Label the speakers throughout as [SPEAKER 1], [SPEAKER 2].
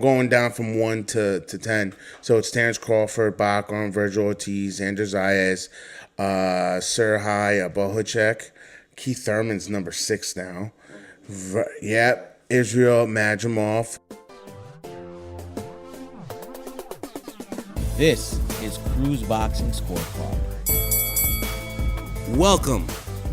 [SPEAKER 1] Going down from 1 to 10. So it's Terrence Crawford, Bachar, Virgil Ortiz, Andrew Zayas, Serhai Bohacek. Keith Thurman's number 6 now. Yep. Israel Majimov.
[SPEAKER 2] This is Cruz Boxing Scorecard. Welcome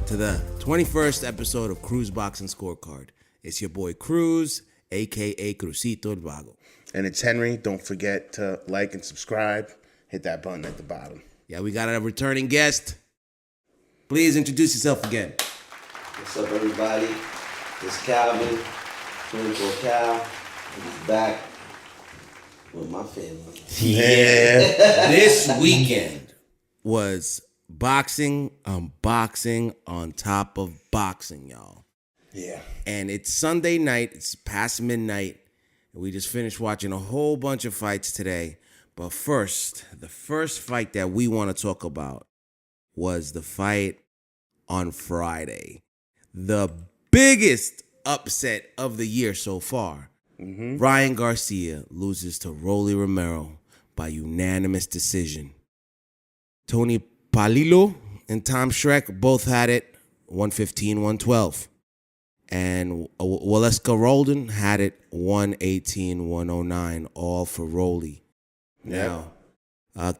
[SPEAKER 2] to the 21st episode of Cruz Boxing Scorecard. It's your boy Cruz, a.k.a. Crucito el Vago.
[SPEAKER 1] And it's Henry. Don't forget to like and subscribe. Hit that button at the bottom.
[SPEAKER 2] Yeah, we got a returning guest. Please introduce yourself again.
[SPEAKER 3] What's up, everybody? It's Calvin, 24 Cal. He's back with my family.
[SPEAKER 2] Yeah. This weekend was boxing on top of boxing, y'all.
[SPEAKER 1] Yeah.
[SPEAKER 2] And it's Sunday night. It's past midnight. We just finished watching a whole bunch of fights today. But first, the first fight that we want to talk about was the fight on Friday. The biggest upset of the year so far. Ryan Garcia loses to Romero by unanimous decision. Tony Palillo and Tom Schreck both had it 115-112. And Waleska Roldan had it 118-109, all for Rolly. Now,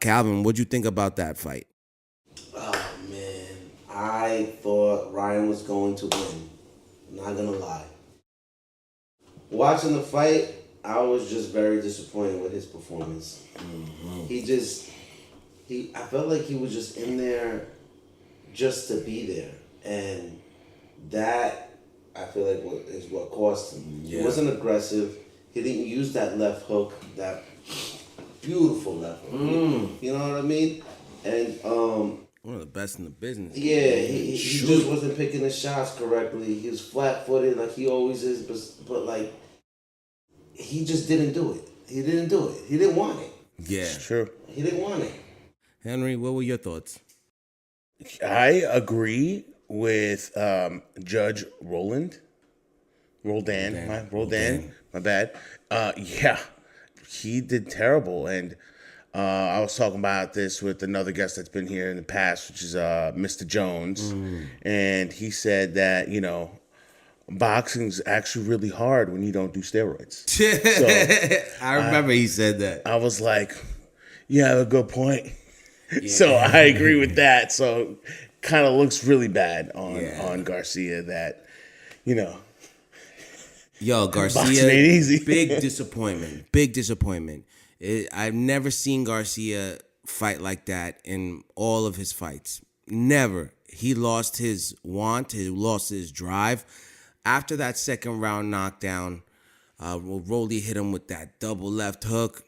[SPEAKER 2] Calvin, what'd you think about that fight?
[SPEAKER 3] Oh, man. I thought Ryan was going to win. I'm not going to lie. Watching the fight, I was just very disappointed with his performance. I felt like he was just in there just to be there. And that, I feel like, is what cost him. Yeah. He wasn't aggressive. He didn't use that left hook, that beautiful left hook. You know what I mean? And
[SPEAKER 2] one of the best in the business.
[SPEAKER 3] Yeah, he just wasn't picking his shots correctly. He was flat-footed like he always is, but like, he just didn't do it. He didn't do it. He didn't want it.
[SPEAKER 2] Yeah.
[SPEAKER 1] It's true.
[SPEAKER 3] He didn't want it.
[SPEAKER 2] Henry, what were your thoughts?
[SPEAKER 1] I agree with Judge Roldan. My bad. Yeah, he did terrible. And I was talking about this with another guest that's been here in the past, which is Mr. Jones. And he said that, boxing's actually really hard when you don't do steroids. So,
[SPEAKER 2] I remember he said that.
[SPEAKER 1] I was like, you have a good point. Yeah. So I agree with that. So kind of looks really bad on Garcia that,
[SPEAKER 2] Yo, Garcia,
[SPEAKER 1] boxing ain't easy.
[SPEAKER 2] Big disappointment. I've never seen Garcia fight like that in all of his fights. Never. He lost his want. He lost his drive. After that second round knockdown, Rolly hit him with that double left hook,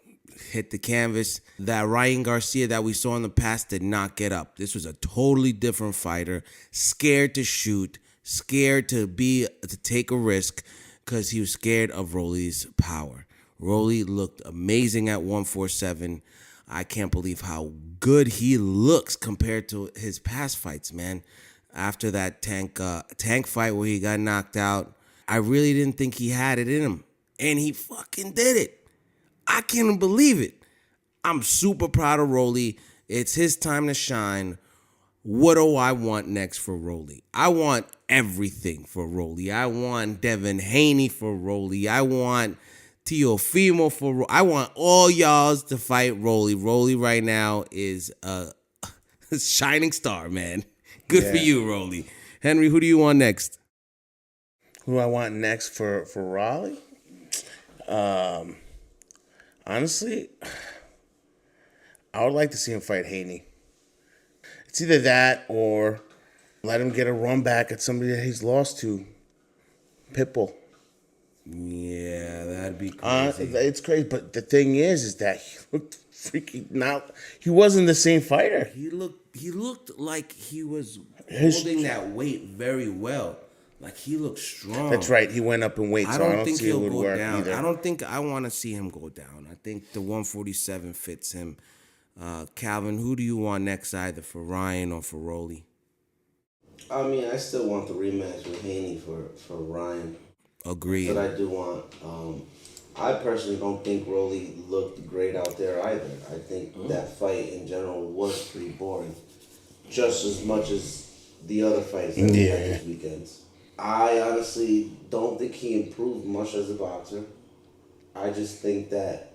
[SPEAKER 2] hit the canvas. That Ryan Garcia that we saw in the past did not get up. This was a totally different fighter, scared to shoot, scared to take a risk because he was scared of Rolly's power. Rolly looked amazing at 147. I can't believe how good he looks compared to his past fights, man. After that tank fight where he got knocked out, I really didn't think he had it in him. And he fucking did it. I can't believe it. I'm super proud of Rolly. It's his time to shine. What do I want next for Rolly? I want everything for Rolly. I want Devin Haney for Rolly. I want Teofimo for Rolly. I want all y'all to fight Rolly. Rolly right now is a shining star, man. Good for you, Rolly. Henry, who do you want next?
[SPEAKER 1] Who I want next for Raleigh? Honestly, I would like to see him fight Haney. It's either that or let him get a run back at somebody that he's lost to. Pitbull.
[SPEAKER 2] Yeah, that'd be crazy.
[SPEAKER 1] It's crazy, but the thing is that he looked freaking he wasn't the same fighter.
[SPEAKER 2] He looked like he was holding that weight very well. Like, he looks strong.
[SPEAKER 1] That's right. He went up in weight, so I don't
[SPEAKER 2] think
[SPEAKER 1] see it would
[SPEAKER 2] he'll go
[SPEAKER 1] work
[SPEAKER 2] down.
[SPEAKER 1] either.
[SPEAKER 2] I don't think I want to see him go down. I think the 147 fits him. Calvin, who do you want next, either for Ryan or for Rolly?
[SPEAKER 3] I mean, I still want the rematch with Haney for Ryan.
[SPEAKER 2] Agreed.
[SPEAKER 3] But I do want I personally don't think Rolly looked great out there either. I think that fight in general was pretty boring, just as much as the other fights that we had this weekends. I honestly don't think he improved much as a boxer. I just think that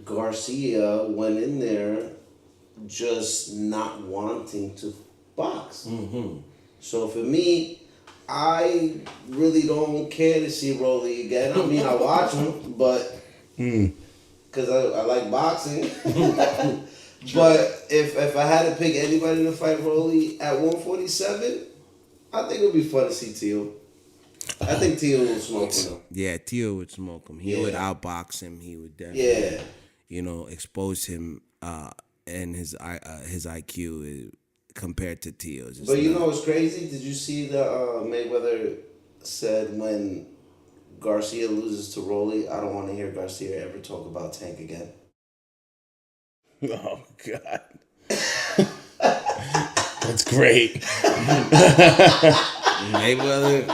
[SPEAKER 3] Garcia went in there just not wanting to box. So for me, I really don't care to see Rolly again. I mean, I watch him, but because I like boxing. But if I had to pick anybody to fight Rolly at 147, I think it would be fun to see Tio. I think Tio will smoke him.
[SPEAKER 2] Yeah, Tio would smoke him. He would outbox him. He would definitely, expose him and his IQ compared to Tio's.
[SPEAKER 3] But you know what's crazy? Did you see the Mayweather said when Garcia loses to Rolly, I don't want to hear Garcia ever talk about Tank again.
[SPEAKER 1] Oh, God. That's great.
[SPEAKER 2] Mayweather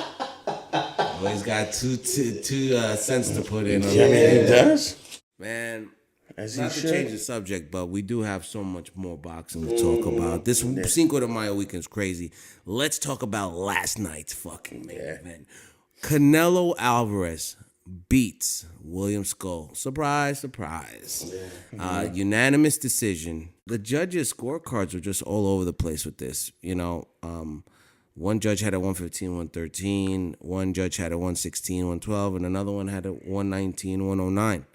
[SPEAKER 2] always got two cents to put in on
[SPEAKER 1] Yeah, he does.
[SPEAKER 2] Man,
[SPEAKER 1] As
[SPEAKER 2] not
[SPEAKER 1] he
[SPEAKER 2] to
[SPEAKER 1] should.
[SPEAKER 2] change the subject, but we do have so much more boxing to talk about. This Cinco de Mayo weekend's crazy. Let's talk about last night's fucking main event. Canelo Alvarez beats William Scull. Surprise, surprise. Unanimous decision. The judges' scorecards were just all over the place with this. One judge had a 115, 113. One judge had a 116, 112. And another one had a 119, 109.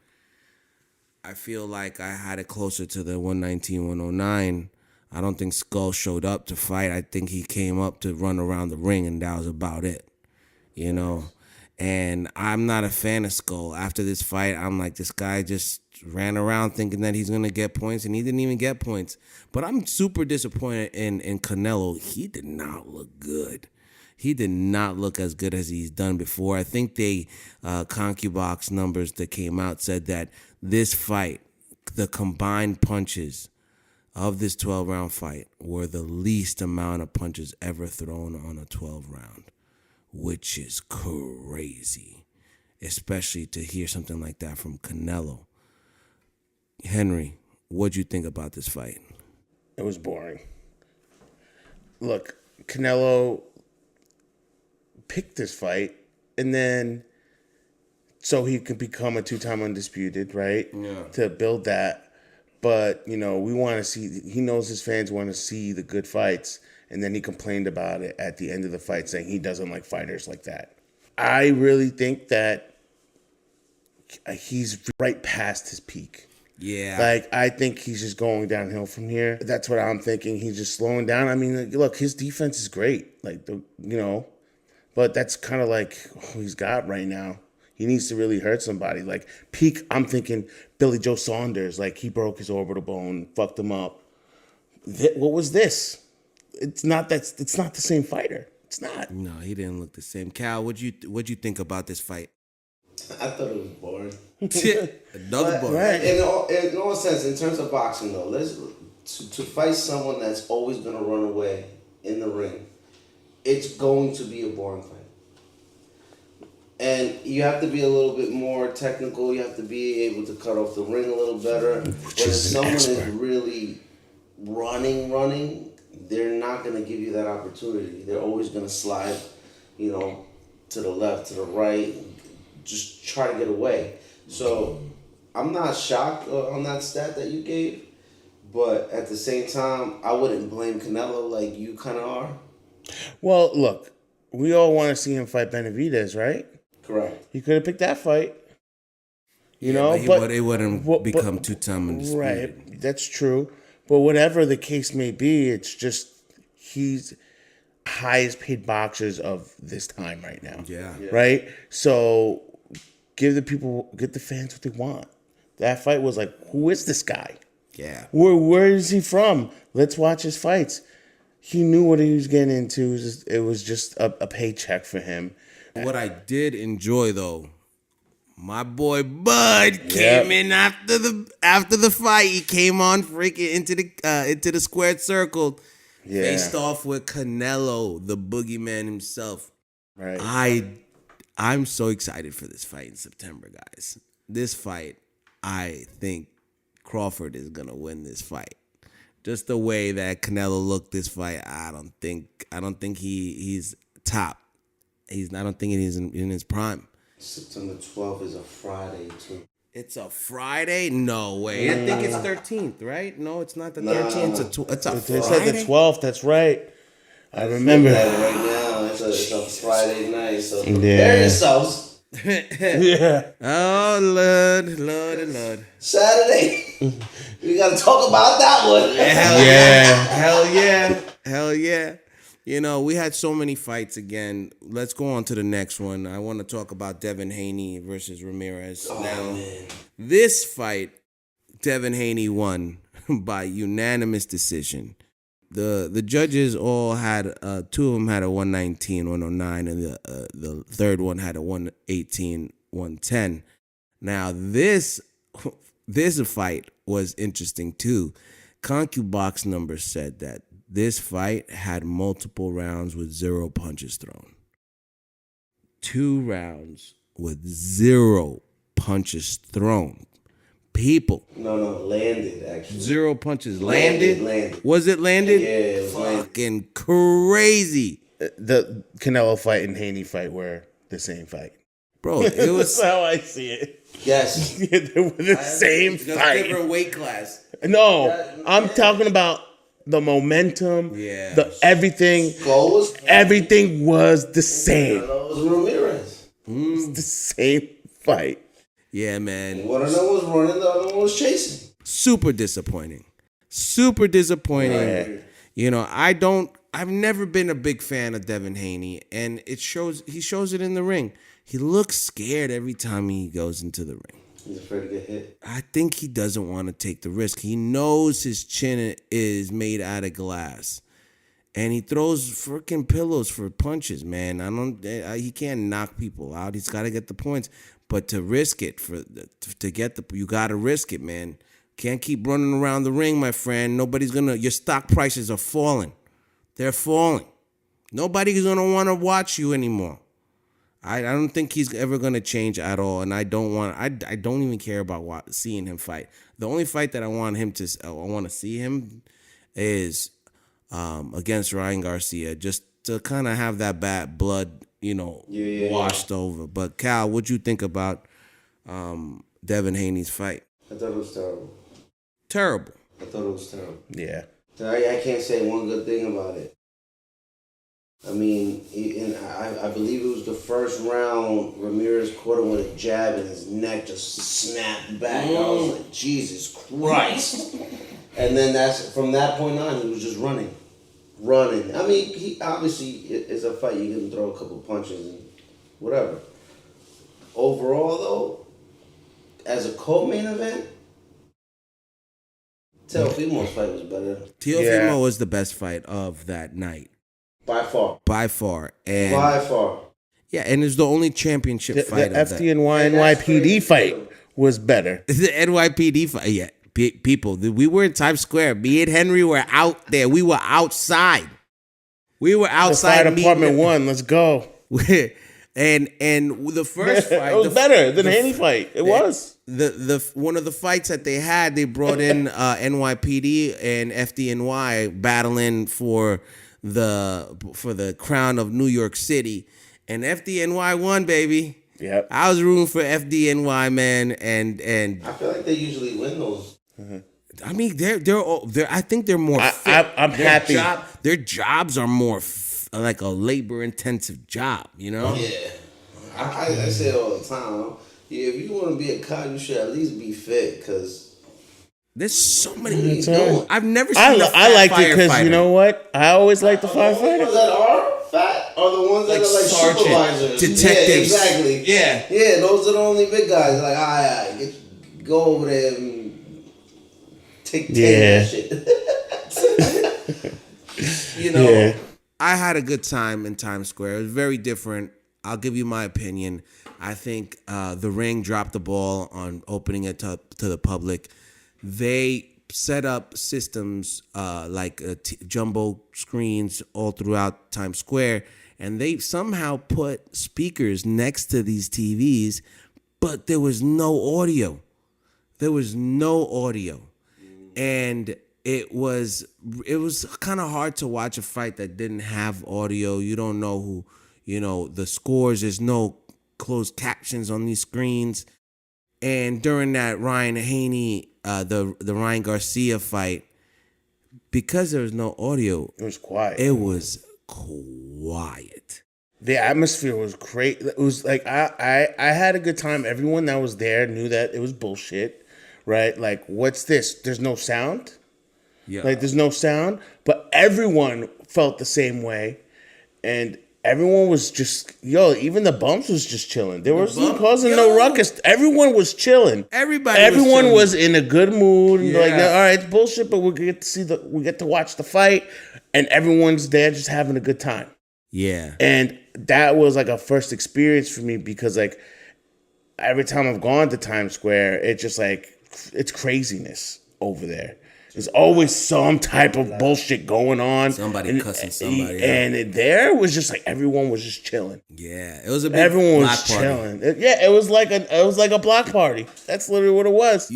[SPEAKER 2] I feel like I had it closer to the 119, 109. I don't think Scull showed up to fight. I think he came up to run around the ring, and that was about it. And I'm not a fan of Scull. After this fight, I'm like, this guy just ran around thinking that he's going to get points, and he didn't even get points. But I'm super disappointed in Canelo. He did not look good. He did not look as good as he's done before. I think ConcuBox numbers that came out said that this fight, the combined punches of this 12-round fight were the least amount of punches ever thrown on a 12-round, which is crazy, especially to hear something like that from Canelo. Henry, what'd you think about this fight?
[SPEAKER 1] It was boring. Look, Canelo picked this fight, and then so he could become a 2-time undisputed, right?
[SPEAKER 2] Yeah.
[SPEAKER 1] To build that. But, we want to see, he knows his fans want to see the good fights, and then he complained about it at the end of the fight, saying he doesn't like fighters like that. I really think that he's right past his peak.
[SPEAKER 2] Yeah.
[SPEAKER 1] I think he's just going downhill from here. That's what I'm thinking. He's just slowing down. I mean, look, his defense is great. But that's kind of like all he's got right now. He needs to really hurt somebody. Like, peak, I'm thinking Billy Joe Saunders. Like, he broke his orbital bone, fucked him up. What was this? It's not the same fighter. It's not.
[SPEAKER 2] No, he didn't look the same. Cal, what'd you think about this fight?
[SPEAKER 3] I thought it was boring.
[SPEAKER 2] Another boring.
[SPEAKER 1] Right.
[SPEAKER 3] In all sense, in terms of boxing, though, to fight someone that's always going to run away in the ring, it's going to be a boring fight. And you have to be a little bit more technical. You have to be able to cut off the ring a little better. But if someone is really running, they're not going to give you that opportunity. They're always going to slide, to the left, to the right, just try to get away. So I'm not shocked on that stat that you gave, but at the same time, I wouldn't blame Canelo like you kind of are.
[SPEAKER 1] Well, look, we all want to see him fight Benavidez, right?
[SPEAKER 3] Correct.
[SPEAKER 1] He could have picked that fight.
[SPEAKER 2] But it wouldn't become 2-time undisputed.
[SPEAKER 1] Right, that's true. But whatever the case may be, it's just he's highest paid boxers of this time right now.
[SPEAKER 2] Yeah.
[SPEAKER 1] Right? So get the fans what they want. That fight was like, who is this guy?
[SPEAKER 2] Yeah.
[SPEAKER 1] Where is he from? Let's watch his fights. He knew what he was getting into. It was just a paycheck for him.
[SPEAKER 2] What I did enjoy, though, my boy Bud came in after the fight. He came on freaking into the squared circle, faced off with Canelo, the boogeyman himself.
[SPEAKER 1] Right.
[SPEAKER 2] I'm so excited for this fight in September, guys. This fight, I think Crawford is gonna win this fight. Just the way that Canelo looked this fight, I don't think he's top. I don't think he's in his prime.
[SPEAKER 3] September 12th is a Friday too.
[SPEAKER 2] It's a Friday? No way. I think it's 13th, right? No, it's not the 13th. It's a
[SPEAKER 1] They
[SPEAKER 2] Friday.
[SPEAKER 1] said the 12th. That's right. I remember.
[SPEAKER 3] Right now, it's a Friday night. So
[SPEAKER 1] Yeah.
[SPEAKER 3] prepare yourselves.
[SPEAKER 1] Yeah.
[SPEAKER 2] Oh, Lord.
[SPEAKER 3] Saturday, we gotta talk about that one.
[SPEAKER 2] Hell yeah. You know, we had so many fights again. Let's go on to the next one. I want to talk about Devin Haney versus Ramirez. This fight, Devin Haney won by unanimous decision. The judges all had, two of them had a 119, 109, and the third one had a 118, 110. Now, this fight was interesting too. ConcuBox numbers said that this fight had multiple rounds with 0 punches thrown. 2 rounds with 0 punches thrown. People.
[SPEAKER 3] No, landed actually.
[SPEAKER 2] 0 punches landed?
[SPEAKER 3] Landed.
[SPEAKER 2] Was it landed?
[SPEAKER 3] Yeah, it was landed.
[SPEAKER 2] Fucking crazy.
[SPEAKER 1] The Canelo fight and Haney fight were the same fight.
[SPEAKER 2] Bro, it was...
[SPEAKER 1] That's how I see it.
[SPEAKER 3] Yes.
[SPEAKER 1] They were the same fight.
[SPEAKER 2] Different weight class.
[SPEAKER 1] No, I'm talking about the momentum.
[SPEAKER 2] Yeah.
[SPEAKER 1] The everything. Everything was the same.
[SPEAKER 3] That was Ramirez.
[SPEAKER 1] It was the same fight.
[SPEAKER 2] Yeah, man.
[SPEAKER 3] One of them was running, the other one was chasing.
[SPEAKER 2] Super disappointing.
[SPEAKER 1] Right.
[SPEAKER 2] You know, I've never been a big fan of Devin Haney, and he shows it in the ring. He looks scared every time he goes into the ring.
[SPEAKER 3] He's afraid to get hit.
[SPEAKER 2] I think he doesn't want to take the risk. He knows his chin is made out of glass. And he throws freaking pillows for punches, man. He can't knock people out. He's got to get the points. But to risk it, you got to risk it, man. Can't keep running around the ring, my friend. Your stock prices are falling. They're falling. Nobody's going to want to watch you anymore. I don't think he's ever going to change at all, and I don't even care about seeing him fight. The only fight that I want to see him is against Ryan Garcia, just to kind of have that bad blood, washed over. But Cal, what'd you think about Devin Haney's fight?
[SPEAKER 3] I thought it was terrible.
[SPEAKER 2] Terrible.
[SPEAKER 3] I thought it was terrible.
[SPEAKER 1] Yeah.
[SPEAKER 3] I can't say one good thing about it. I mean, I believe it was the first round. Ramirez caught him with a jab, and his neck just snapped back. I was like, Jesus Christ! And then from that point on, he was just running. I mean, he obviously it's a fight. You can throw a couple punches and whatever. Overall, though, as a co-main event, Teofimo's fight was better.
[SPEAKER 2] Teofimo was the best fight of that night.
[SPEAKER 3] By far.
[SPEAKER 2] And
[SPEAKER 3] By far.
[SPEAKER 2] Yeah, and it's the only championship fight
[SPEAKER 1] the
[SPEAKER 2] of that.
[SPEAKER 1] FDNY NYPD fight was better.
[SPEAKER 2] The NYPD fight, yeah. People, we were in Times Square. Me and Henry were out there. We were outside.
[SPEAKER 1] The fire department won. Let's go.
[SPEAKER 2] and the first fight,
[SPEAKER 1] it was better than the Haney fight. It was.
[SPEAKER 2] The one of the fights that they had, they brought in NYPD and FDNY battling for the crown of New York City, and FDNY won, baby.
[SPEAKER 1] Yep.
[SPEAKER 2] I was rooting for FDNY, man, and
[SPEAKER 3] I feel like they usually win those.
[SPEAKER 2] I mean, they're I think they're more fit.
[SPEAKER 1] I'm happy.
[SPEAKER 2] Their jobs are more like a labor-intensive job,
[SPEAKER 3] Yeah. I say it all the time. Yeah, if you want to be a cop, you should at least be fit, because
[SPEAKER 2] there's so many. I've never seen
[SPEAKER 1] I liked it because, you know what? I always like the firefighter.
[SPEAKER 3] The ones that are fat are the ones that are like
[SPEAKER 2] sergeant,
[SPEAKER 3] supervisors.
[SPEAKER 2] detectives.
[SPEAKER 3] Yeah, exactly.
[SPEAKER 2] Yeah.
[SPEAKER 3] Yeah, those are the only big guys. Like, all right, go over there and take that shit.
[SPEAKER 2] Yeah. I had a good time in Times Square. It was very different. I'll give you my opinion. I think the Ring dropped the ball on opening it to the public. They set up systems like jumbo screens all throughout Times Square, and they somehow put speakers next to these TVs, but there was no audio. There was no audio. And it was kind of hard to watch a fight that didn't have audio. You don't know who, the scores. There's no closed captions on these screens. And during that Ryan Haney, the Ryan Garcia fight, because there was no audio,
[SPEAKER 1] It was quiet.
[SPEAKER 2] It was quiet.
[SPEAKER 1] The atmosphere was great. It was like I had a good time. Everyone that was there knew that it was bullshit, right? Like, what's this? There's no sound?
[SPEAKER 2] Yeah.
[SPEAKER 1] Like, there's no sound? But everyone felt the same way. And everyone was just, even the bumps was just chilling. There was causing no ruckus. Everyone was chilling. Everyone was in a good mood.
[SPEAKER 2] Yeah.
[SPEAKER 1] Like, all right, it's bullshit, but we get to watch the fight, and everyone's there just having a good time.
[SPEAKER 2] Yeah.
[SPEAKER 1] And that was like a first experience for me because like every time I've gone to Times Square, it's just like it's craziness over there. There's always some type of bullshit going on.
[SPEAKER 2] Somebody cussing somebody out.
[SPEAKER 1] And there was just like everyone was just chilling.
[SPEAKER 2] Yeah, it was a big
[SPEAKER 1] Everyone
[SPEAKER 2] block
[SPEAKER 1] was
[SPEAKER 2] party.
[SPEAKER 1] chilling. It was like a block party. That's literally what it was.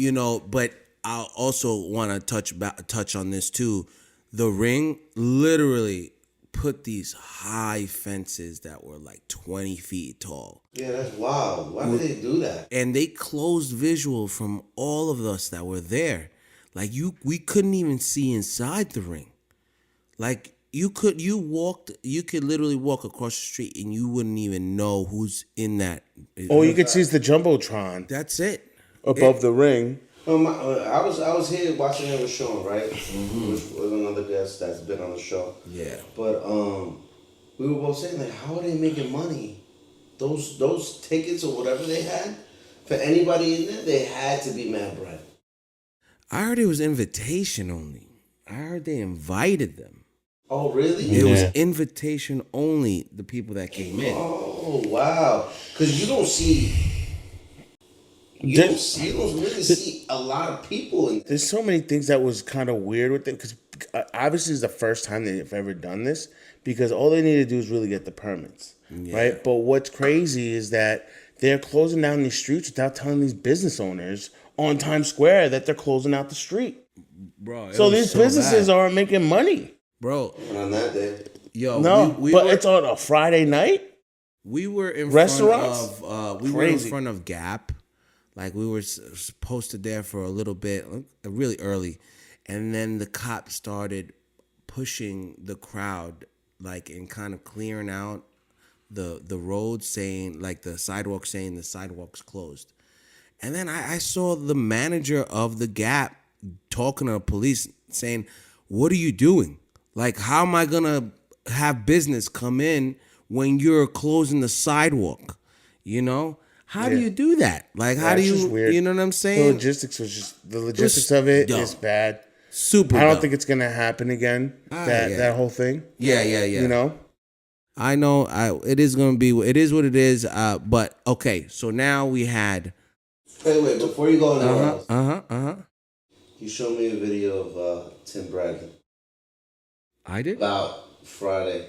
[SPEAKER 2] But I also want to touch on this too. The ring literally put these high fences that were like 20 feet tall.
[SPEAKER 3] Yeah, that's wild. Why did they do that?
[SPEAKER 2] And they closed visual from all of us that were there. Like we couldn't even see inside the ring. Like you could literally walk across the street and you wouldn't even know who's in that.
[SPEAKER 1] All you could see is the Jumbotron
[SPEAKER 2] That's it.
[SPEAKER 1] above the ring.
[SPEAKER 3] I was here watching it with Sean, right? Which was another guest that's been on the show.
[SPEAKER 2] Yeah.
[SPEAKER 3] But we were both saying, like, how are they making money? Those tickets or whatever they had, for anybody in there, they had to be mad bread.
[SPEAKER 2] I heard it was invitation only. I heard they invited them.
[SPEAKER 3] Oh, really?
[SPEAKER 2] It was invitation only, the people that came in.
[SPEAKER 3] Oh, wow. Because you don't really see a lot of people in.
[SPEAKER 1] There's so many things that was kind of weird with it because obviously it's the first time they've ever done this because all they need to do is really get the permits, right? But what's crazy is that they're closing down these streets without telling these business owners on Times Square that they're closing out the street.
[SPEAKER 2] Bro,
[SPEAKER 1] So these businesses aren't making money.
[SPEAKER 2] Bro,
[SPEAKER 3] On that day.
[SPEAKER 2] yo,
[SPEAKER 1] No, but it's on a Friday night.
[SPEAKER 2] we were in
[SPEAKER 1] Restaurants?
[SPEAKER 2] front of we were in front of Gap. Like we were posted there for a little bit, really early, and then the cops started pushing the crowd, like and kind of clearing out the road, saying like the sidewalk's closed. And then I saw the manager of the Gap talking to the police, saying, "What are you doing? Like, how am I gonna have business come in when you're closing the sidewalk? You know." How do you do that? Like, how do you,
[SPEAKER 1] weird.
[SPEAKER 2] You know what I'm
[SPEAKER 1] The
[SPEAKER 2] saying?
[SPEAKER 1] logistics of it
[SPEAKER 2] dumb.
[SPEAKER 1] is bad.
[SPEAKER 2] Super
[SPEAKER 1] I don't
[SPEAKER 2] dumb.
[SPEAKER 1] think it's gonna happen again.
[SPEAKER 2] Yeah.
[SPEAKER 1] That whole thing.
[SPEAKER 2] Yeah.
[SPEAKER 1] You know.
[SPEAKER 2] I know. It is gonna be. It is what it is. But okay. So now we had.
[SPEAKER 3] Wait. Before you go anywhere else, you showed me a video of Tim Bradley
[SPEAKER 2] I did.
[SPEAKER 3] about Friday.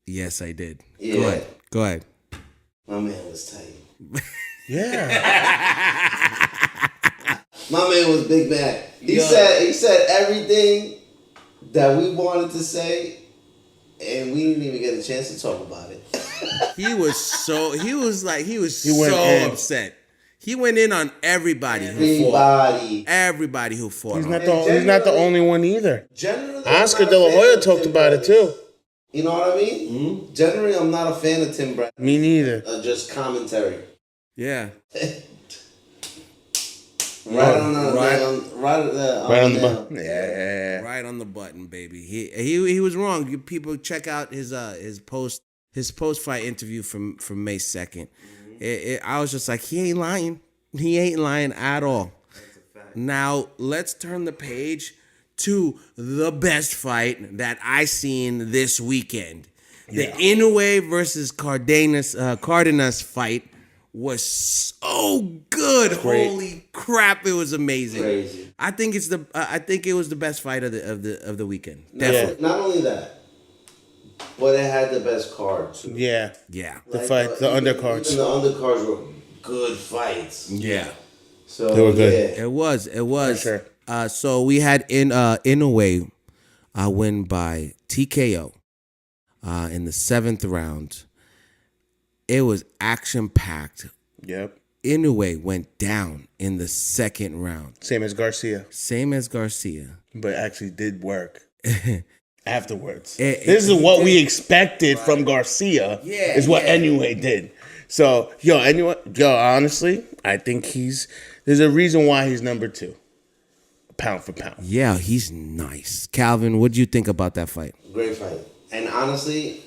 [SPEAKER 2] Yes, I did.
[SPEAKER 3] Yeah.
[SPEAKER 2] Go ahead.
[SPEAKER 3] My man was tight.
[SPEAKER 1] Yeah.
[SPEAKER 3] My man was big mad. He said everything that we wanted to say, and we didn't even get a chance to talk about it.
[SPEAKER 2] He was so
[SPEAKER 1] went in.
[SPEAKER 2] upset. He went in on everybody who fought. Everybody who fought.
[SPEAKER 1] He's not the only one either.
[SPEAKER 3] Generally,
[SPEAKER 1] Oscar De La Hoya talked about it too.
[SPEAKER 3] You know what I mean? Mm-hmm. Generally, I'm not a fan of Tim Bradley.
[SPEAKER 1] Me neither.
[SPEAKER 3] Just commentary.
[SPEAKER 2] Yeah.
[SPEAKER 3] Right on the button.
[SPEAKER 1] Yeah.
[SPEAKER 2] Right on the button, baby. He was wrong. You people check out his post fight interview from May 2nd. I was just like, he ain't lying. He ain't lying at all. That's a fact. Now let's turn the page to the best fight that I seen this weekend. The Inoue versus Cardenas fight was so good. Holy crap, it was amazing.
[SPEAKER 3] Crazy.
[SPEAKER 2] I think it was the best fight of the weekend. Definitely.
[SPEAKER 3] Not only that, but it had the best card too.
[SPEAKER 1] Yeah.
[SPEAKER 2] Yeah.
[SPEAKER 1] The fight, the undercards.
[SPEAKER 3] Even the undercards were good fights.
[SPEAKER 2] Yeah.
[SPEAKER 3] So
[SPEAKER 1] They were good.
[SPEAKER 3] Yeah.
[SPEAKER 2] It was.
[SPEAKER 1] For sure.
[SPEAKER 2] So we had Inoue win by TKO in the 7th round. It was action packed.
[SPEAKER 1] Yep.
[SPEAKER 2] Inoue went down in the 2nd round.
[SPEAKER 1] Same as Garcia,
[SPEAKER 2] Same as Garcia.
[SPEAKER 1] but actually did work afterwards.
[SPEAKER 2] It-
[SPEAKER 1] This is
[SPEAKER 2] it-
[SPEAKER 1] what
[SPEAKER 2] it-
[SPEAKER 1] we expected from Garcia.
[SPEAKER 2] Yeah,
[SPEAKER 1] is what
[SPEAKER 2] yeah.
[SPEAKER 1] Inoue did. So honestly, I think there's a reason why he's number 2, pound for pound.
[SPEAKER 2] Yeah, he's nice. Calvin, what do you think about that fight?
[SPEAKER 3] Great fight. And honestly,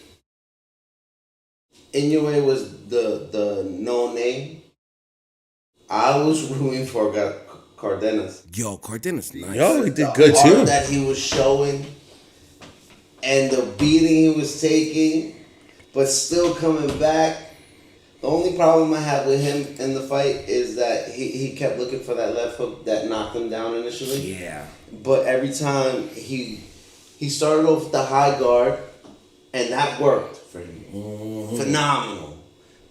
[SPEAKER 3] Inoue was the no name. I was rooting for Cardenas.
[SPEAKER 2] Yo, Cardenas nice.
[SPEAKER 1] Yo, he did
[SPEAKER 3] The
[SPEAKER 1] good
[SPEAKER 3] heart
[SPEAKER 1] too.
[SPEAKER 3] that he was showing, and the beating he was taking, but still coming back. The only problem I had with him in the fight is that he kept looking for that left hook that knocked him down initially.
[SPEAKER 2] Yeah.
[SPEAKER 3] But every time he started off with the high guard, and that worked for him. Phenomenal.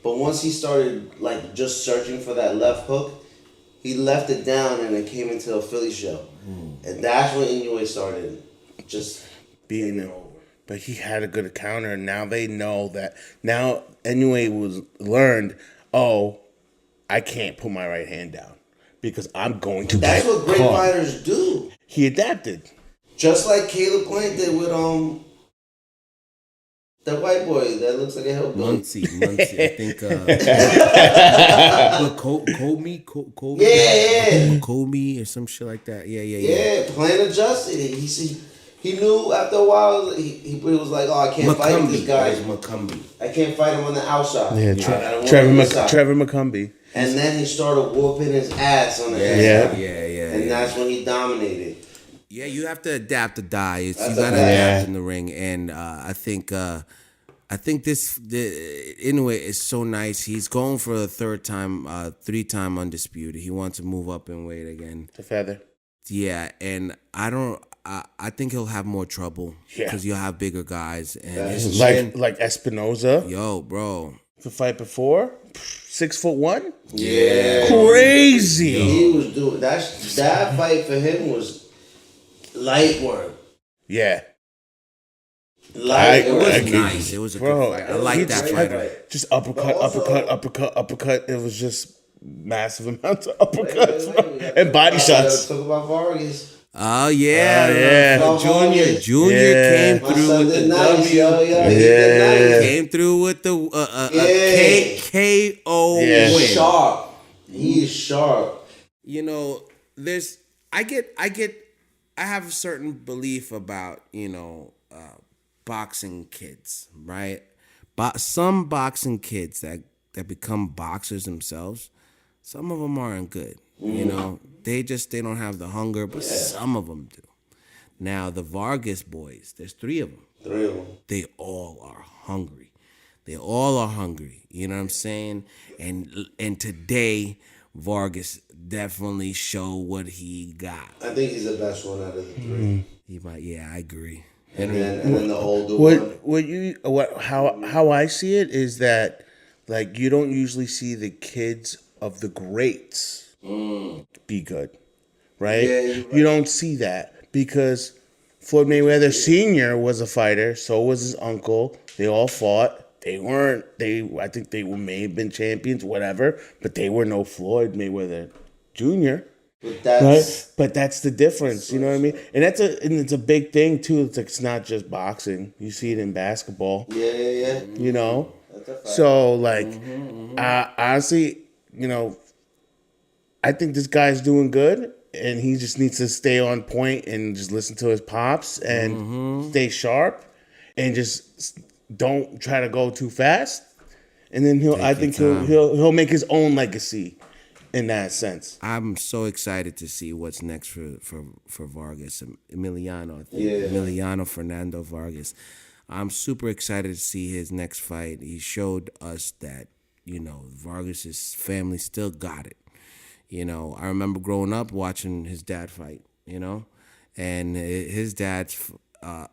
[SPEAKER 3] But once he started like just searching for that left hook, he left it down and it came into a Philly show. And that's when Inoue started just
[SPEAKER 1] Beating
[SPEAKER 3] getting
[SPEAKER 1] him.
[SPEAKER 3] over.
[SPEAKER 1] But he had a good counter, and now they know that. Now Inoue was learned, I can't put my right hand down because I'm going to
[SPEAKER 3] That's
[SPEAKER 1] get
[SPEAKER 3] what great
[SPEAKER 1] caught.
[SPEAKER 3] fighters do.
[SPEAKER 1] He adapted.
[SPEAKER 3] Just like Caleb Plant did with that white boy that looks like a hillbilly.
[SPEAKER 2] Muncie, I think. Kobe,
[SPEAKER 3] Yeah.
[SPEAKER 2] Kobe or some shit like that. Yeah.
[SPEAKER 3] Yeah, Plant adjusted it. He knew after a while he was like, I can't fight this guy.
[SPEAKER 2] Macumbi.
[SPEAKER 3] I can't fight him on the outside.
[SPEAKER 1] Yeah,
[SPEAKER 3] I don't want
[SPEAKER 1] Trevor,
[SPEAKER 3] him on the side.
[SPEAKER 1] Trevor McCumbee.
[SPEAKER 3] And then he started whooping his ass on the
[SPEAKER 1] Yeah.
[SPEAKER 3] inside.
[SPEAKER 2] Yeah.
[SPEAKER 3] And that's when he dominated.
[SPEAKER 2] Yeah, you have to adapt to die. You
[SPEAKER 3] That's
[SPEAKER 2] gotta
[SPEAKER 3] a fact.
[SPEAKER 2] adapt in the ring, and I think Inoue is so nice. He's going for a 3-time undisputed. He wants to move up in weight again.
[SPEAKER 1] The feather.
[SPEAKER 2] Yeah, and I think he'll have more trouble
[SPEAKER 1] Yeah.
[SPEAKER 2] because you'll have bigger guys and his
[SPEAKER 1] Like
[SPEAKER 2] chin.
[SPEAKER 1] Espinoza.
[SPEAKER 2] Yo, bro.
[SPEAKER 1] The fight before, 6'1".
[SPEAKER 3] Yeah.
[SPEAKER 1] Crazy.
[SPEAKER 3] He was doing that fight for him was light work.
[SPEAKER 1] Yeah.
[SPEAKER 3] Light
[SPEAKER 1] I-
[SPEAKER 3] work.
[SPEAKER 2] It
[SPEAKER 1] I
[SPEAKER 2] was
[SPEAKER 1] can-
[SPEAKER 2] nice. It was a
[SPEAKER 1] Bro,
[SPEAKER 2] good fight. I like
[SPEAKER 1] he
[SPEAKER 2] that
[SPEAKER 1] just
[SPEAKER 2] fighter.
[SPEAKER 3] fight.
[SPEAKER 1] Just uppercut,
[SPEAKER 3] But also-
[SPEAKER 1] uppercut. It was just massive amounts of uppercuts,
[SPEAKER 3] Wait,
[SPEAKER 1] bro.
[SPEAKER 3] we
[SPEAKER 1] And body shots.
[SPEAKER 3] Talk about Vargas.
[SPEAKER 2] Oh yeah,
[SPEAKER 1] yeah.
[SPEAKER 3] Oh,
[SPEAKER 2] Junior
[SPEAKER 1] Yeah.
[SPEAKER 2] came
[SPEAKER 3] My
[SPEAKER 2] through
[SPEAKER 3] son
[SPEAKER 2] with the
[SPEAKER 3] did nice,
[SPEAKER 2] W.
[SPEAKER 3] yo. He
[SPEAKER 1] Yeah.
[SPEAKER 3] did nice.
[SPEAKER 2] Came through with the
[SPEAKER 3] Yeah.
[SPEAKER 2] KO
[SPEAKER 1] Yeah.
[SPEAKER 2] win.
[SPEAKER 3] He's sharp. He is sharp.
[SPEAKER 2] You know, I have a certain belief about, boxing kids, right? But some boxing kids that become boxers themselves, some of them aren't good. You know, they don't have the hunger, but some of them do. Now, the Vargas boys, there's 3 of them.
[SPEAKER 3] 3 of them.
[SPEAKER 2] They all are hungry. They all are hungry. You know what I'm saying? And today, Vargas definitely showed what he got.
[SPEAKER 3] I think he's the best one out of the 3.
[SPEAKER 2] He might, yeah, I agree.
[SPEAKER 3] And then the older one.
[SPEAKER 1] How I see it is that, like, you don't usually see the kids of the greats be good, right?
[SPEAKER 3] Yeah, you're right.
[SPEAKER 1] You don't see that because Floyd Mayweather Sr. was a fighter, so was his uncle. They all fought. I think they may have been champions, whatever, but they were no Floyd Mayweather Jr.
[SPEAKER 3] But that's
[SPEAKER 1] Right? But that's the difference, you know what I mean? And it's a big thing too. It's like, it's not just boxing. You see it in basketball,
[SPEAKER 3] yeah.
[SPEAKER 1] you know?
[SPEAKER 3] That's a fact.
[SPEAKER 1] So like honestly, I think this guy's doing good and he just needs to stay on point and just listen to his pops and stay sharp and just don't try to go too fast. And then he'll make his own legacy in that sense.
[SPEAKER 2] I'm so excited to see what's next for Vargas. Emiliano, I think.
[SPEAKER 3] Yeah.
[SPEAKER 2] Emiliano Fernando Vargas. I'm super excited to see his next fight. He showed us that, Vargas's family still got it. I remember growing up watching his dad fight, and his dad's a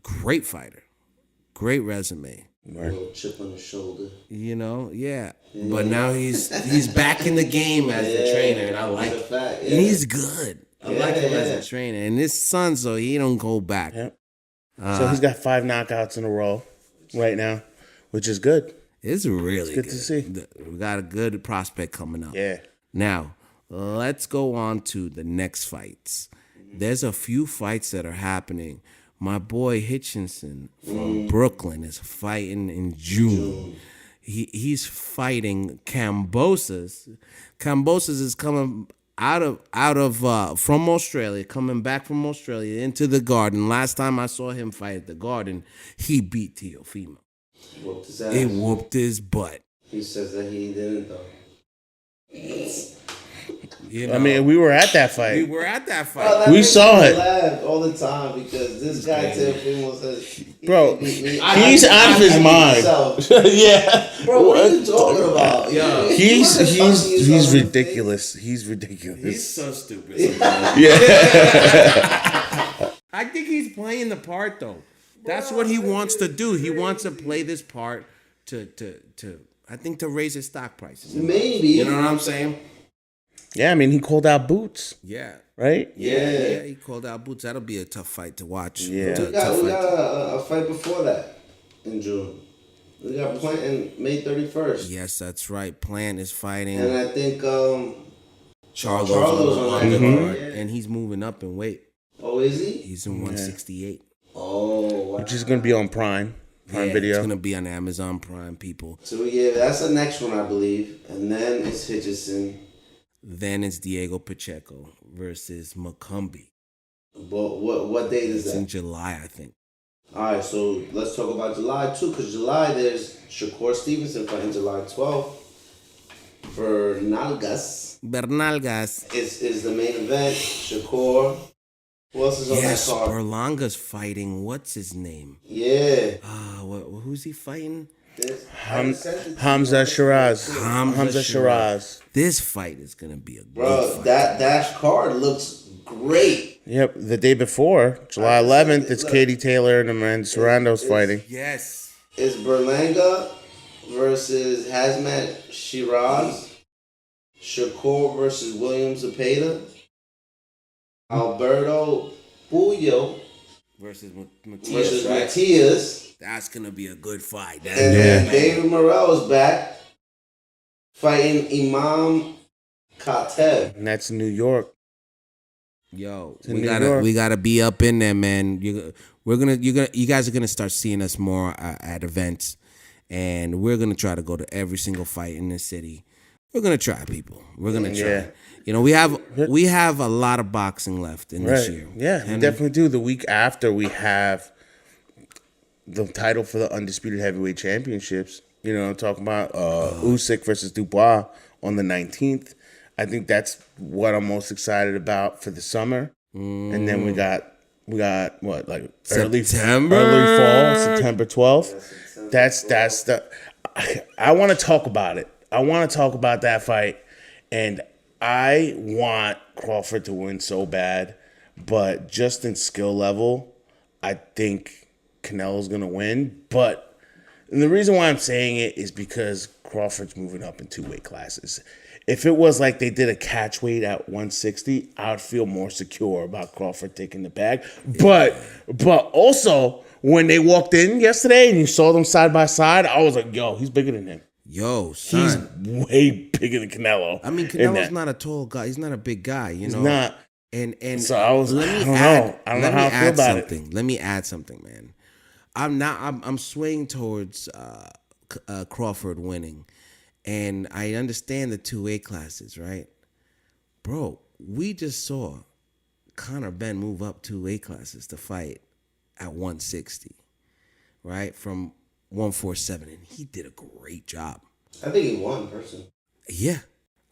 [SPEAKER 2] great fighter. great resume.
[SPEAKER 3] A little chip on the shoulder.
[SPEAKER 2] You know, yeah. But now he's back in the game as the trainer, and I like it.
[SPEAKER 3] Fact,
[SPEAKER 2] And he's good. I like him as a trainer. And his son, so he don't go back.
[SPEAKER 1] Yep. So he's got 5 knockouts in a row right now, which is good.
[SPEAKER 2] It's really
[SPEAKER 1] good to see.
[SPEAKER 2] We got a good prospect coming up.
[SPEAKER 1] Yeah.
[SPEAKER 2] Now, let's go on to the next fights. There's a few fights that are happening. My boy Hitchinson from Brooklyn is fighting in June. He's fighting Kambosos. Kambosos is coming from Australia, coming back from Australia into the Garden. Last time I saw him fight at the Garden, he beat Teofimo.
[SPEAKER 3] Whooped his ass.
[SPEAKER 2] He whooped his butt.
[SPEAKER 3] He says that he didn't though.
[SPEAKER 2] You know,
[SPEAKER 1] I mean, we were at that fight.
[SPEAKER 2] we were at that fight.
[SPEAKER 3] Bro, that
[SPEAKER 1] We
[SPEAKER 3] makes
[SPEAKER 1] saw
[SPEAKER 3] me
[SPEAKER 1] it.
[SPEAKER 3] laugh all the time because this guy Teofimo says,
[SPEAKER 1] Bro,
[SPEAKER 3] he's
[SPEAKER 1] out of his mind. Yeah.
[SPEAKER 3] Bro, what are you talking about?
[SPEAKER 2] Yo.
[SPEAKER 1] He's ridiculous. He's ridiculous.
[SPEAKER 2] He's so stupid.
[SPEAKER 1] Yeah.
[SPEAKER 2] I think he's playing the part though. That's what he wants to do. He wants to play this part to I think to raise his stock prices.
[SPEAKER 3] Maybe.
[SPEAKER 2] You know what I'm saying?
[SPEAKER 1] Yeah, I mean, he called out Boots,
[SPEAKER 2] Yeah.
[SPEAKER 1] right?
[SPEAKER 3] Yeah.
[SPEAKER 2] He called out Boots. That'll be a tough fight to watch.
[SPEAKER 1] Yeah.
[SPEAKER 3] We got a fight before that in June. We got Plant May 31st.
[SPEAKER 2] Yes, that's right. Plant is fighting
[SPEAKER 3] And I think
[SPEAKER 2] Charlo's
[SPEAKER 3] Charlo's
[SPEAKER 2] on the
[SPEAKER 3] on
[SPEAKER 2] undercard,
[SPEAKER 3] that.
[SPEAKER 2] and he's moving up in weight.
[SPEAKER 3] Oh, is he?
[SPEAKER 2] He's in 168.
[SPEAKER 3] Oh, wow.
[SPEAKER 1] Which is going to be on Prime Video.
[SPEAKER 2] It's gonna be on Amazon Prime, people.
[SPEAKER 3] So yeah, that's the next one I believe. And then it's Hitchison.
[SPEAKER 2] Then it's Diego Pacheco versus Macumbi.
[SPEAKER 3] But what date is
[SPEAKER 2] It's in
[SPEAKER 3] that?
[SPEAKER 2] July, I think.
[SPEAKER 3] All right, so let's talk about July too, because July there's Shakur Stevenson fighting July 12th for Nalgas.
[SPEAKER 2] Bernalgas.
[SPEAKER 3] Is the main event. Shakur. Who else is on
[SPEAKER 2] Yes,
[SPEAKER 3] that card?
[SPEAKER 2] Berlanga's fighting. What's his name?
[SPEAKER 3] Yeah.
[SPEAKER 2] Who's he fighting?
[SPEAKER 1] Hamza Shiraz. Hamza Shiraz.
[SPEAKER 2] This fight is gonna be a good
[SPEAKER 3] Bro,
[SPEAKER 2] fight.
[SPEAKER 3] that card looks great.
[SPEAKER 1] Yep, the day before, July 11th, it's Katie Taylor and Amanda Serrando's fighting.
[SPEAKER 2] Yes.
[SPEAKER 3] It's Berlanga versus Hazmat Shiraz. Shakur versus William Zepeda. Alberto Puyo
[SPEAKER 2] Versus
[SPEAKER 3] versus
[SPEAKER 2] right?
[SPEAKER 3] Matias.
[SPEAKER 2] That's gonna be a good fight.
[SPEAKER 3] And then David Morrell's back fighting Imam Khatib.
[SPEAKER 1] And that's New York.
[SPEAKER 2] Yo,
[SPEAKER 1] in
[SPEAKER 2] we
[SPEAKER 1] New
[SPEAKER 2] gotta
[SPEAKER 1] York.
[SPEAKER 2] be up in there, man. You guys are gonna start seeing us more at events, and we're gonna try to go to every single fight in this city. We're gonna try, people. We're gonna try.
[SPEAKER 1] Yeah.
[SPEAKER 2] You know, we have a lot of boxing left in this year.
[SPEAKER 1] Yeah, we definitely do. The week after, we have the title for the Undisputed Heavyweight Championships. You know, I'm talking about Usyk versus Dubois on the 19th. I think that's what I'm most excited about for the summer. And then we got what, like early fall, September 12th. That's the. I want to talk about it. I want to talk about that fight, and I want Crawford to win so bad, but just in skill level, I think Canelo's gonna win. But and the reason why I'm saying it is because Crawford's moving up in 2 weight classes. If it was like they did a catch weight at 160, I would feel more secure about Crawford taking the bag. But also when they walked in yesterday and you saw them side by side, I was like, yo, he's bigger than him.
[SPEAKER 2] Yo, son.
[SPEAKER 1] He's way bigger than Canelo.
[SPEAKER 2] I mean, Canelo's not a tall guy. He's not a big guy. You know,
[SPEAKER 1] He's not.
[SPEAKER 2] And
[SPEAKER 1] So I was. I don't know. I don't know how I feel about it.
[SPEAKER 2] Let me add something, man. I'm swaying towards Crawford winning, and I understand the 2 weight classes, right, bro? We just saw Conor Benn move up 2 weight classes to fight at 160, right, from 147, and he did a great job.
[SPEAKER 3] I think he won, personally.
[SPEAKER 2] Yeah.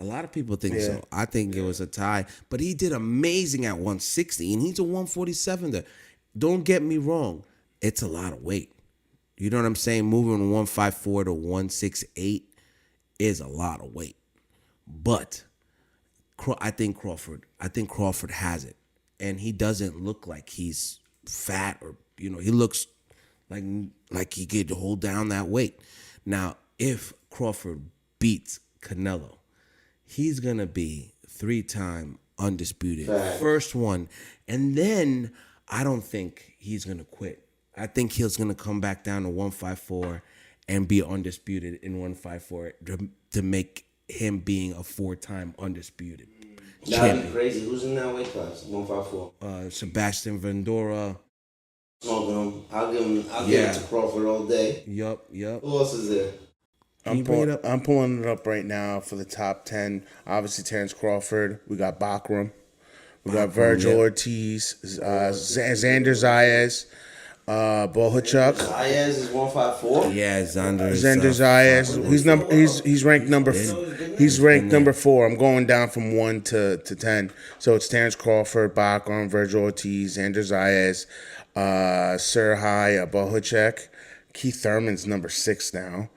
[SPEAKER 2] A lot of people think so. I think it was a tie. But he did amazing at 160, and he's a 147er. Don't get me wrong. It's a lot of weight. You know what I'm saying? Moving from 154 to 168 is a lot of weight. But I think Crawford has it. And he doesn't look like he's fat or, you know, he looks like he could hold down that weight. Now, if Crawford beats Canelo, he's gonna be 3-time undisputed, first one, and then I don't think he's gonna quit. I think he's gonna come back down to 154 and be undisputed in 154 to make him being a 4-time undisputed champion.
[SPEAKER 3] That'd be crazy. Who's in that weight class? 154.
[SPEAKER 2] Sebastian Vendora.
[SPEAKER 3] Smoking him. I'll give it to Crawford all day.
[SPEAKER 2] Yup.
[SPEAKER 3] Who else is there?
[SPEAKER 1] I'm pulling it up right now for the top 10. Obviously, Terrence Crawford. We got Bakram. We got Virgil Ortiz. Xander Zayas. Bohachuk.
[SPEAKER 3] Zayas is 154.
[SPEAKER 2] Yeah,
[SPEAKER 1] Xander Zayas. He's ranked number. He's ranked number 4. I'm going down from 1 to 10. So it's Terrence Crawford, Bakram, Virgil Ortiz, Xander Zayas, Serhai, Bohachuk. Keith Thurman's number 6 now.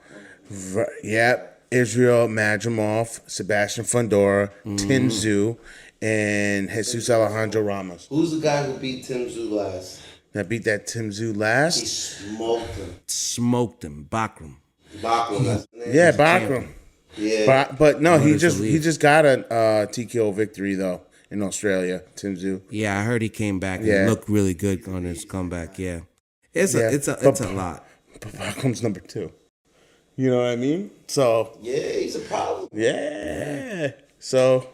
[SPEAKER 1] Israel Madrimov, Sebastian Fundora, Tim Tszyu, and Jesus Alejandro Ramos.
[SPEAKER 3] Who's the guy who beat Tim Tszyu last?
[SPEAKER 1] That beat that Tim Tszyu last?
[SPEAKER 3] He smoked him.
[SPEAKER 2] Bakram.
[SPEAKER 3] Bakram, that's the name.
[SPEAKER 1] Yeah, Bakram.
[SPEAKER 3] Yeah.
[SPEAKER 1] But no, he just got a TKO victory though in Australia, Tim Tszyu.
[SPEAKER 2] Yeah, I heard he came back and looked really good on his comeback. Yeah. It's a lot.
[SPEAKER 1] But Bakram's number 2. You know what I mean? So
[SPEAKER 3] yeah, he's a problem.
[SPEAKER 1] Yeah. So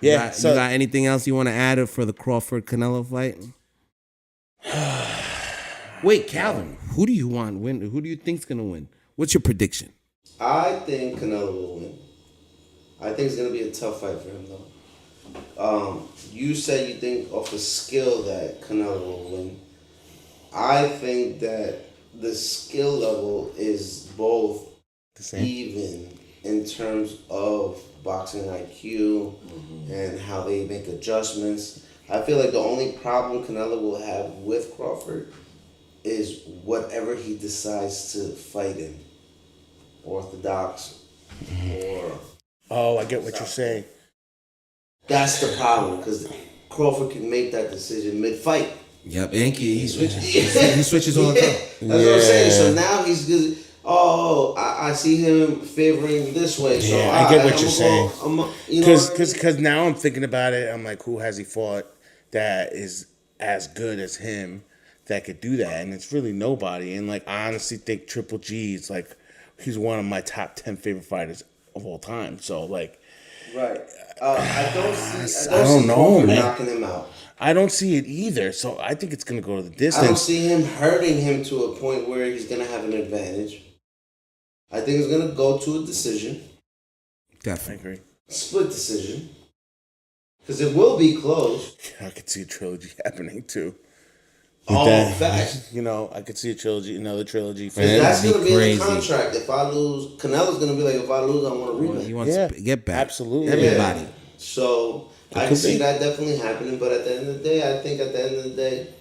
[SPEAKER 2] you got anything else you want to add for the Crawford Canelo fight? Wait, Calvin, who do you want win? Who do you think's gonna win? What's your prediction?
[SPEAKER 3] I think Canelo will win. I think it's gonna be a tough fight for him though. You said you think off the skill that Canelo will win. I think that the skill level is both even in terms of boxing IQ and how they make adjustments. I feel like the only problem Canelo will have with Crawford is whatever he decides to fight in. Orthodox or...
[SPEAKER 1] Oh, I get what you're saying.
[SPEAKER 3] That's the problem, because Crawford can make that decision mid-fight.
[SPEAKER 2] Yep, and he switches. He switches all the time.
[SPEAKER 3] That's what I'm saying. So now he's good. Oh, I see him favoring this way. So
[SPEAKER 1] I get what you're saying. Because now I'm thinking about it. I'm like, who has he fought that is as good as him that could do that? And it's really nobody. And like, I honestly think Triple G is like, he's one of my top 10 favorite fighters of all time. So like,
[SPEAKER 3] right. I don't see Crawford knocking him out.
[SPEAKER 1] I don't see it either. So I think it's going to go to the distance.
[SPEAKER 3] I don't see him hurting him to a point where he's going to have an advantage. I think it's going to go to a decision.
[SPEAKER 2] Definitely.
[SPEAKER 3] Split decision. Because it will be close.
[SPEAKER 1] I could see a trilogy happening too.
[SPEAKER 3] Facts.
[SPEAKER 1] You know, I could see another trilogy.
[SPEAKER 3] That's going to be in the contract. If I lose, Canelo's going to be like, if I lose, I want a rematch.
[SPEAKER 2] He wants to get back.
[SPEAKER 1] Absolutely.
[SPEAKER 2] Everybody.
[SPEAKER 3] Yeah. So I can see that definitely happening. But at the end of the day, I think at the end of the day,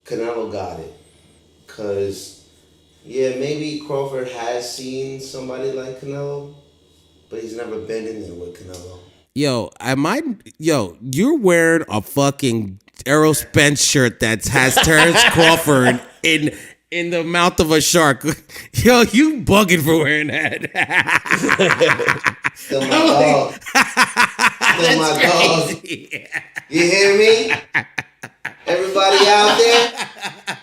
[SPEAKER 3] Canelo got it. Because, maybe Crawford has seen somebody like Canelo, but he's never been in there with Canelo.
[SPEAKER 2] You're wearing a fucking Errol Spence shirt that has Terrence Crawford in the mouth of a shark. Yo, you bugging for wearing that.
[SPEAKER 3] Still my dog. Still my dog. You hear me? Everybody out there?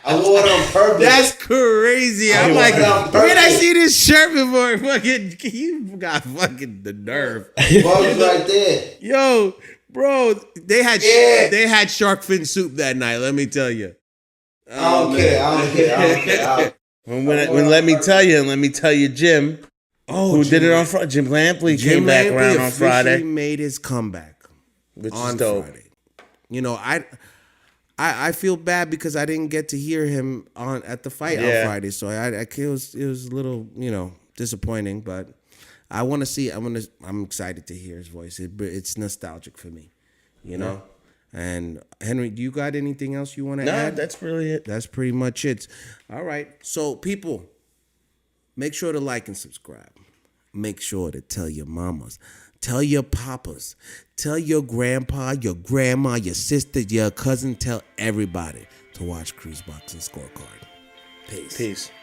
[SPEAKER 3] I wore it on purpose.
[SPEAKER 2] That's crazy. I'm like, where did I see this shirt before? Fucking, you got fucking the nerve.
[SPEAKER 3] Bug's right there.
[SPEAKER 2] Yo, bro, they had shark fin soup that night. Let me tell you.
[SPEAKER 3] I don't care.
[SPEAKER 1] When let me tell you, Jim. Who did it on Friday? Jim Lampley came back around on Friday.
[SPEAKER 2] He made his comeback,
[SPEAKER 1] which is dope.
[SPEAKER 2] Friday. You know, I feel bad because I didn't get to hear him at the fight on Friday, so it was a little, disappointing. But I want to see. I'm excited to hear his voice. It's nostalgic for me, you know. And Henry, do you got anything else you want to add?
[SPEAKER 1] No, that's really it.
[SPEAKER 2] That's pretty much it. All right. So people, make sure to like and subscribe. Make sure to tell your mamas, tell your papas, tell your grandpa, your grandma, your sister, your cousin, tell everybody to watch Crease Boxing Scorecard. Peace.
[SPEAKER 1] Peace.